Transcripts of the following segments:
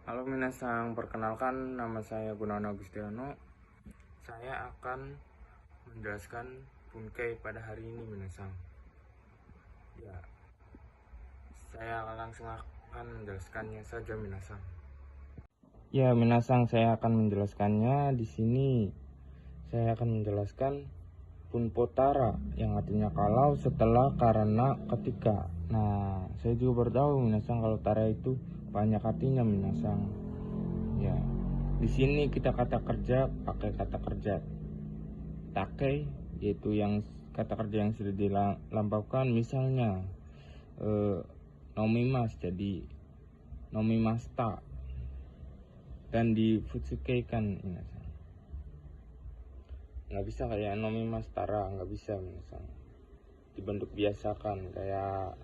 Halo minasang, perkenalkan nama saya Gunawan Agustiano. Saya akan menjelaskan Bunkei pada hari ini minasang. Ya, saya langsung akan menjelaskannya saja minasang. Ya minasang, saya akan menjelaskannya di sini. Saya akan menjelaskan Punpotara yang artinya kalau, setelah, karena, ketika. Nah, saya juga baru tahu minasang kalau tara itu banyak artinya minasang. Ya, di sini kita kata kerja pakai kata kerja take, yaitu yang kata kerja yang sudah dilampaukan. Misalnya nomimas jadi nomimasta, dan di futsuke kan nggak bisa kayak nomimastara, nggak bisa misalnya dibentuk biasakan kayak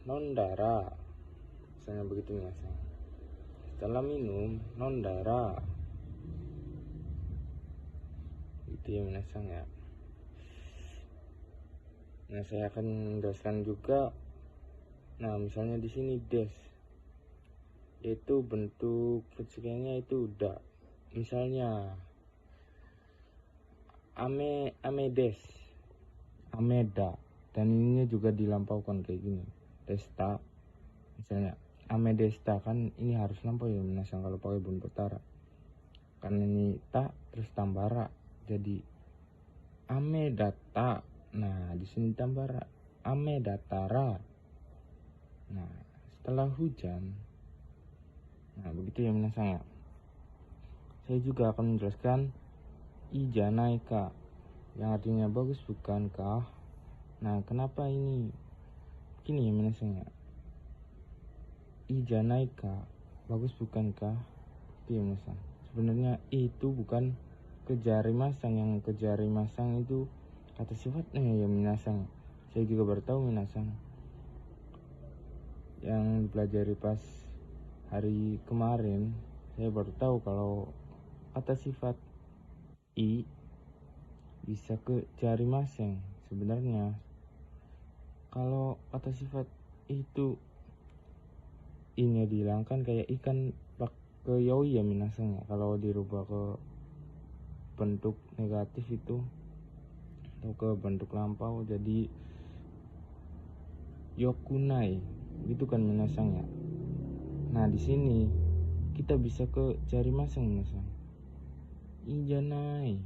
nondara misalnya begitu misalnya. Setelah minum nondara itu ya minasang ya. Nah, saya akan menjelaskan juga. Nah, misalnya di sini des, yaitu bentuk futsukenya itu udah. Misalnya ame des, ameda, dan ininya juga dilampaukan kayak gini. Desta, misalnya ame desta, kan ini harus lampau ya minasang kalau pakai bun petara. Karena ini ta terus tambara, jadi ame data. Nah, di sini tambara ame datara. Nah, setelah hujan. Nah, begitu ya minasang ya. Saya juga akan menjelaskan ijanaika yang artinya bagus bukankah. Nah, kenapa ini gini ya minasang ya. Ijanaika bagus bukankah, itu ya minasang. Sebenarnya itu bukan kejari masang. Yang kejari masang itu kata sifatnya ya minasang. Saya juga baru tahu minasang, yang dipelajari pas hari kemarin. Saya baru tahu kalau kata sifat i bisa ke jari masing. Sebenarnya kalau kata sifat itu ini dihilangkan kayak ikan ke yoi ya minasang ya. Kalau dirubah ke bentuk negatif itu atau ke bentuk lampau jadi yokunai gitu kan minasang ya. Nah, di sini kita bisa ke jari masing minasang. Ijanai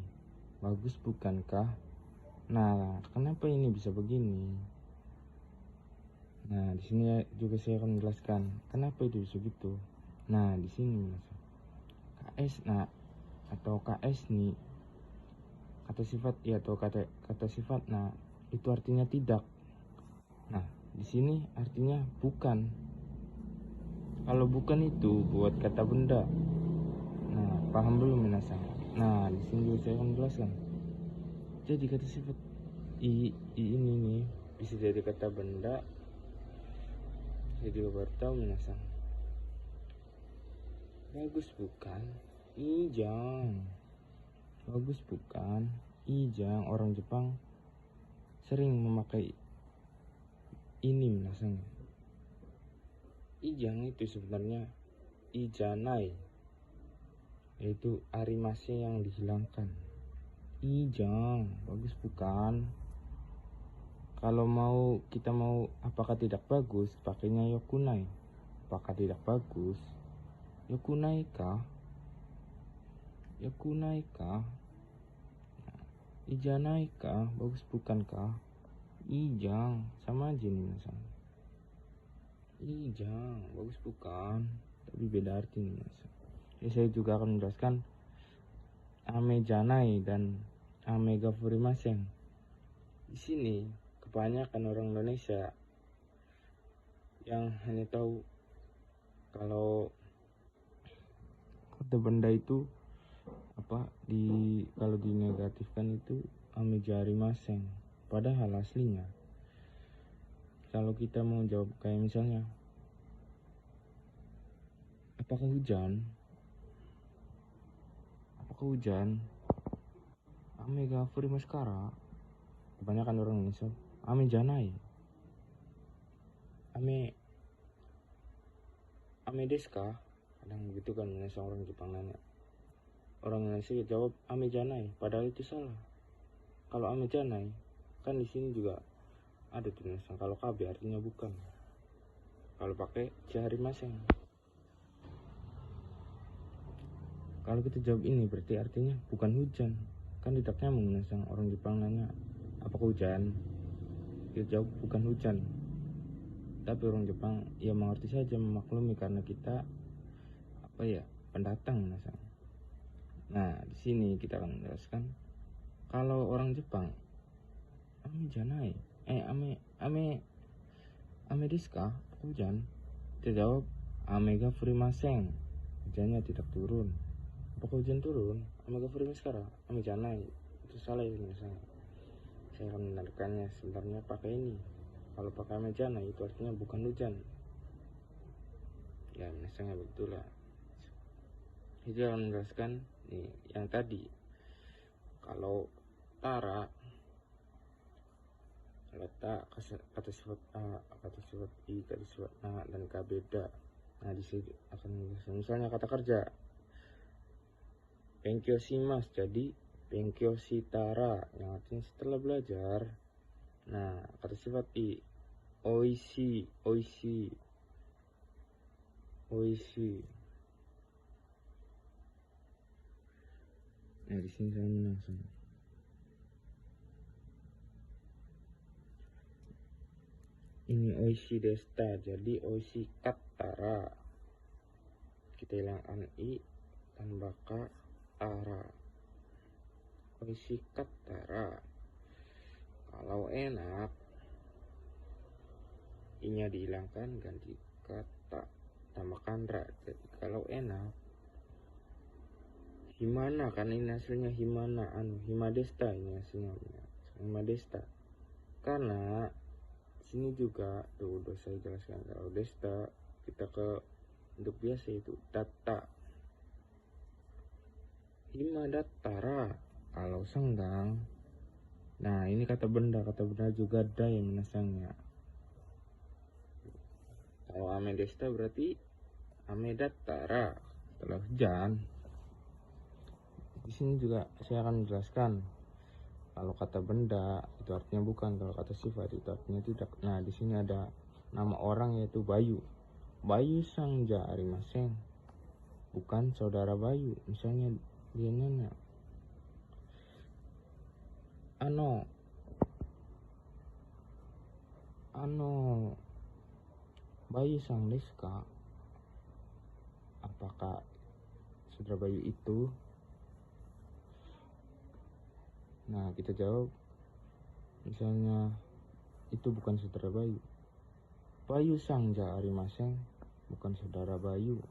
bagus bukankah. Nah, kenapa ini bisa begini? Nah, di sini juga saya akan menjelaskan kenapa itu bisa gitu. Nah, di sini KS atau KS nih kata sifat ya, atau kata sifat. Nah, itu artinya tidak. Nah, di sini artinya bukan. Kalau bukan itu buat kata benda. Nah, paham belum minasang? Nah, di sini juga saya akan menjelaskan. Jadi kata sifat ini nih bisa jadi kata benda. Saya juga baru tahu minasang. Bagus bukan? Ijang. Bagus bukan? Ijang. Orang Jepang sering memakai ini minasang. Ijang itu sebenarnya ijanai, yaitu arimase yang dihilangkan. Ijang, bagus bukan? Kalau kita mau apakah tidak bagus, pakainya yokunai. Apakah tidak bagus, yokunai kah? Yokunai kah? Ijanai kah? Bagus bukankah? Ijang, sama aja nih minasang. Ijang, bagus bukan? Tapi beda arti nih minasang. Ya, saya juga akan menjelaskan ame janai dan ame gafurimasen. Di sini kebanyakan orang Indonesia yang hanya tahu kalau kata benda itu apa kalau dinegatifkan itu ame jari maseng, padahal aslinya kalau kita mau jawab kayak misalnya apakah hujan ame gafuri maskara, kebanyakan orang Indonesia ame janai, ame ame desu ka? Kadang begitu kan orang Jepang nanya. Orang Indonesia jawab ame janai, padahal itu salah. Kalau ame janai kan di sini juga ada tulisan kalau kabe artinya bukan. Kalau pakai masing. Kalau kita jawab ini berarti artinya bukan hujan. Kan tidak nyambung orang Jepang nanya apakah hujan? Kita jawab bukan hujan. Tapi orang Jepang ya mengerti saja, memaklumi karena kita pendatang misalnya. Nah, di sini kita akan menjelaskan kalau orang Jepang ame janai, ame desu ka? Hujan. Kita jawab ame ga furimasen. Hujannya tidak turun. Apakah hujan turun? Ame ga furimasen sekarang? Ame janai. Itu salah ya misalnya. Saya akan menandakannya sebenarnya pakai ini. Kalau pakai ame janai itu artinya bukan hujan. Ya misalnya begitulah. Itu akan menjelaskan nih yang tadi. Kalau tara, kata sifat a, kata sifat i, kata sifat na, dan k beda. Nah di sini akan misalnya kata kerja benkyou shimasu jadi benkyou shitara, yang artinya setelah belajar. Nah kata sifat i oishi, nah di sini saya menang sama. Ini oishi desta jadi oishi kattara, kita hilangkan i tambah ka tara, oishi kattara. Kalau enak i-nya dihilangkan ganti kata tambahkan ra, jadi kalau enak. Himana kan ini hasilnya himana, himadesta ini hasilnya himadesta. Karena sini juga tuh udah saya jelaskan kalau desta kita ke untuk biasa itu data. Himadattara kalau senggang. Nah ini kata benda juga da yang menasangnya. Kalau ame desta berarti ame dattara setelah hujan. Di sini juga saya akan menjelaskan kalau kata benda itu artinya bukan, kalau kata sifat itu artinya tidak. Nah di sini ada nama orang yaitu Bayu. Bayu sangja arimasen, bukan saudara Bayu. Misalnya dia nanya ano Bayu sang desu ka? Apakah saudara Bayu itu? Nah kita jawab misalnya itu bukan saudara Bayu. Bayu sangja arimasen, bukan saudara Bayu.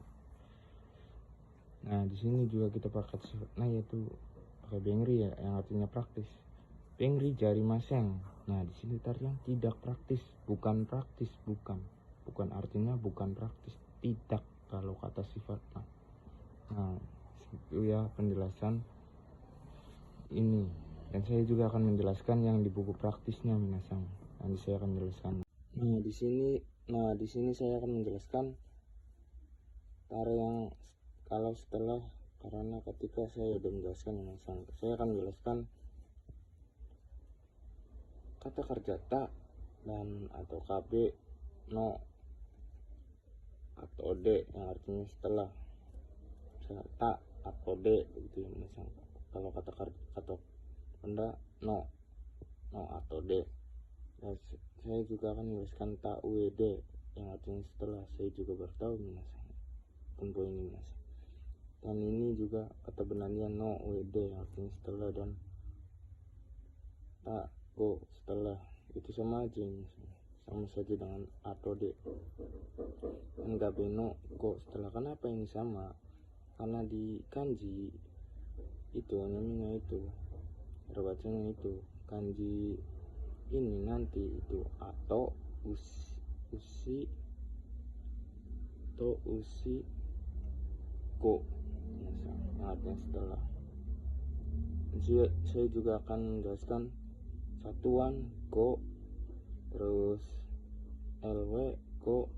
Nah di sini juga kita pakai sifat nah yaitu pakai bengri ya, yang artinya praktis. Bengri jari maseng. Nah di sini artinya tidak praktis, bukan praktis, bukan artinya bukan praktis, tidak kalau kata sifat. Nah itu ya penjelasan ini, dan saya juga akan menjelaskan yang di buku praktisnya minasang. Nanti saya akan menjelaskan. Nah di sini saya akan menjelaskan cara yang kalau setelah, karena ketika saya sudah menjelaskan minasang, saya akan menjelaskan kata kerja tak dan atau kb no atau d yang artinya setelah. Tak atau d begitu ya minasang. Kalau kata benda no atau d. Dan saya juga akan menuliskan tak wd yang artinya setelah. Saya juga bertahu minasang tempo ini minasang. Dan ini juga kata benarnya no wd yang artinya setelah, dan tak go setelah. Itu sama aja minasang, sama saja dengan atau d. Dan gabe no go setelah. Kenapa ini sama? Karena di kanji itu namanya itu bacanya itu kanji ini nanti itu atau usi go yang artinya setelah. Saya juga akan menjelaskan satuan go, terus lw go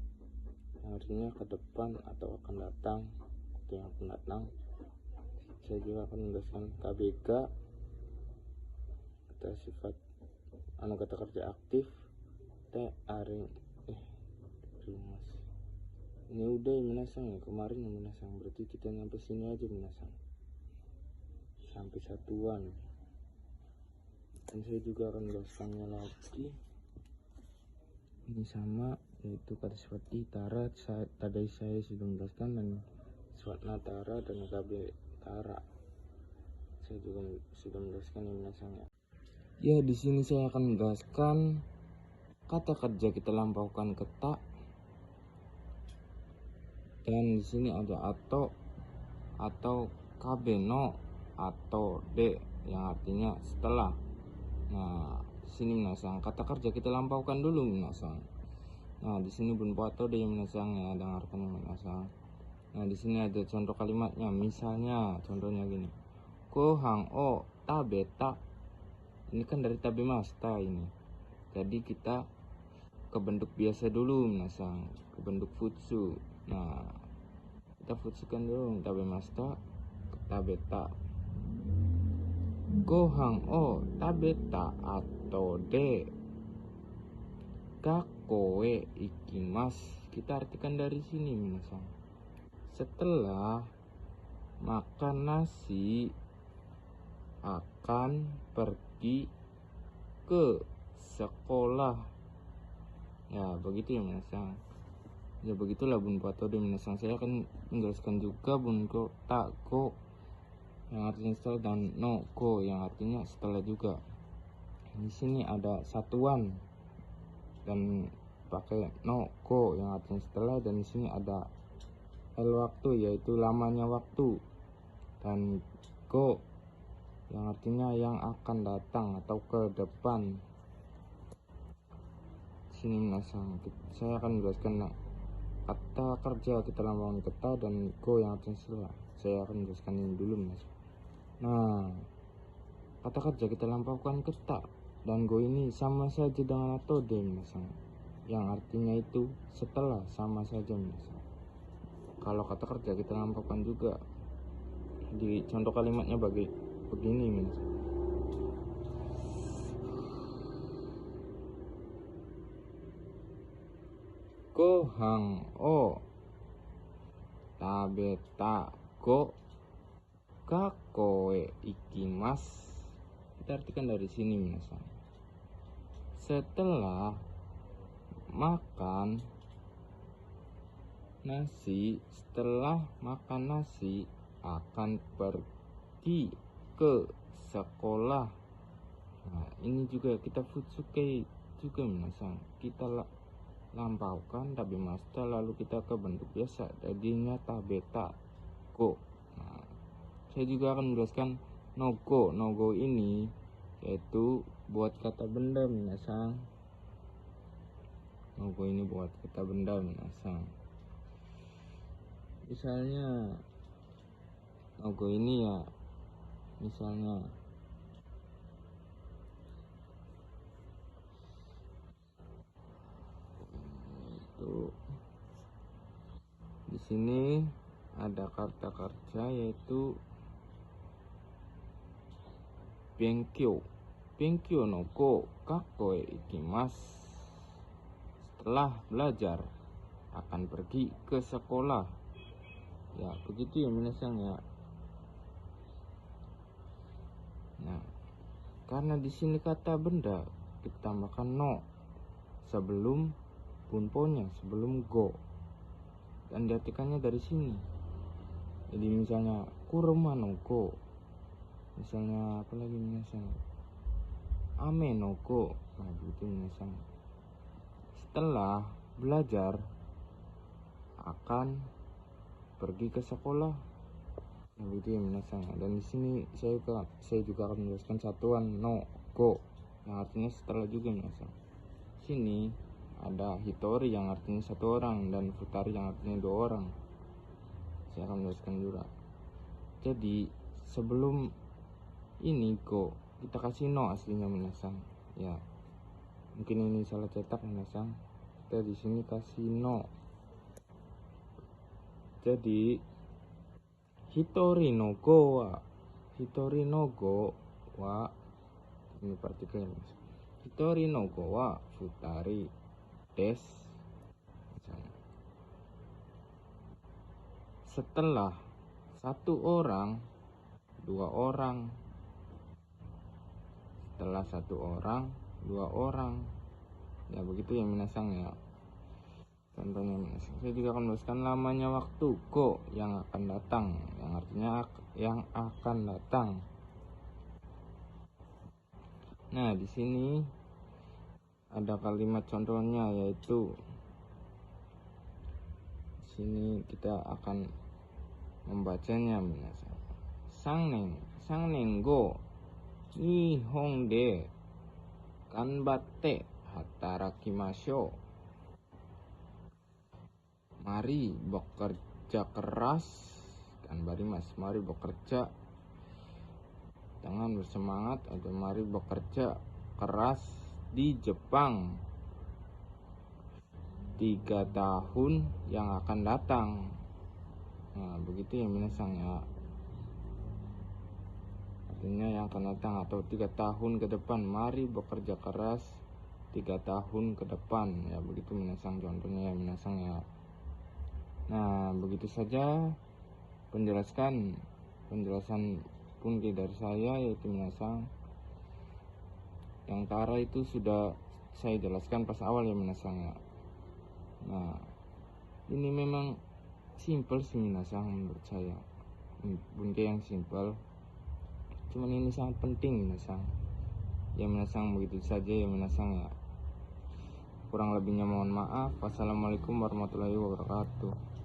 yang artinya maksudnya ke depan atau akan datang, waktu yang akan datang. Saya juga akan menjelaskan KBK atau sifat kata kerja aktif, rumus. Ini udah ya minasang ya, kemarin ya minasang, berarti kita nyampe sini aja minasang, sampai satuan. Dan saya juga akan menjelaskannya lagi. Ini sama, yaitu kata sifat i, tara, tadi saya sudah menjelaskan, dan sifat natara dan KB tara. Saya juga sudah menjelaskan ini minasang ya. Ya, di sini saya akan menjelaskan kata kerja kita lampaukan ke ta. Dan di sini ada atau KB no atau D yang artinya setelah. Nah, di sini minasang kata kerja kita lampaukan dulu minasang. Nah, di sini bunpo atau D minasang ya, dengarkan minasang. Nah, di sini ada contoh kalimatnya. Misalnya contohnya gini. Ko hang o tabe ta. Ini kan dari tabe masta ini. Jadi kita ke bentuk biasa dulu minasang, ke bentuk futsu. Nah, kita futsukan dulu tabe masta ke tabe ta. Gohang o tabeta atau de kakoe ikimas. Kita artikan dari sini minasang. Setelah makan nasi akan pergi ke sekolah. Ya begitu ya minasang. Ya begitulah bunpo atau de minasang. Saya akan menjelaskan juga bunpo tako yang artinya setelah, dan no ko yang artinya setelah juga. Di sini ada satuan dan pakai no ko yang artinya setelah, dan di sini ada l waktu yaitu lamanya waktu, dan ko yang artinya yang akan datang atau ke depan. Di sini minasang saya akan menjelaskan kata kerja kita lampaukan ke ta dan ko yang artinya setelah. Saya akan menjelaskan ini dulu minasang. Nah, kata kerja kita lampaukan ke ta dan go ini sama saja dengan atau de minasang, yang artinya itu setelah, sama saja minasang. Kalau kata kerja kita lampaukan juga di contoh kalimatnya begini minasang. Ko hang o tabe ta go kakoe ikimas. Kita artikan dari sini minasang. Setelah makan nasi akan pergi ke sekolah. Nah, ini juga kita futsukai juga minasang. Kita lampaukan tabe masta lalu kita ke bentuk biasa, jadinya tabeta go. Nah, saya juga akan menjelaskan no go ini yaitu buat kata benda minasang. No go ini buat kata benda minasang. Misalnya no go ini ya, misalnya itu di sini ada kata kerja yaitu Benkyo no ko kakoe ikimas. Setelah belajar akan pergi ke sekolah. Ya begitu ya minasang ya. Nah, karena di sini kata benda kita tambahkan no sebelum bunponya, sebelum go, dan diartikannya dari sini. Jadi misalnya kuruma no go, misalnya apa lagi minasang, ame no go. Nah begitu minasang. Setelah belajar akan pergi ke sekolah. Nah begitu ya minasang. Dan di sini saya juga akan menjelaskan satuan no go yang artinya setelah juga minasang. Sini ada hitori yang artinya satu orang dan futari yang artinya 2 orang. Saya akan menjelaskan juga. Jadi sebelum ini go kita kasih no aslinya minasang. Ya mungkin ini salah cetak minasang. Kita di sini kasih no. Jadi Hitori no go wa ini partikel Hitori no go wa futari des. Setelah satu orang, dua orang. Setelah satu orang, dua orang. Ya begitu ya minasang ya. Contohnya minasang. Saya juga akan menuliskan lamanya waktu go yang akan datang, yang artinya yang akan datang. Nah, di sini ada kalimat contohnya, yaitu di sini kita akan membacanya minasang. Sangnen go Nihon de ganbatte hatarakimashou. Mari bekerja keras, mari bekerja dengan bersemangat, atau mari bekerja keras di Jepang 3 tahun yang akan datang. Nah, begitu ya minasang ya. Artinya yang akan datang atau 3 tahun ke depan. Mari bekerja keras 3 tahun ke depan. Ya begitu minasang contohnya ya minasang ya. Nah, begitu saja penjelasan punke dari saya, yaitu minasang. Yang tara itu sudah saya jelaskan pas awal ya minasang ya. Nah, ini memang simple sih minasang menurut saya. Punke yang simple. Cuman ini sangat penting minasang. Ya minasang begitu saja ya minasang ya. Kurang lebihnya mohon maaf. Wassalamualaikum warahmatullahi wabarakatuh.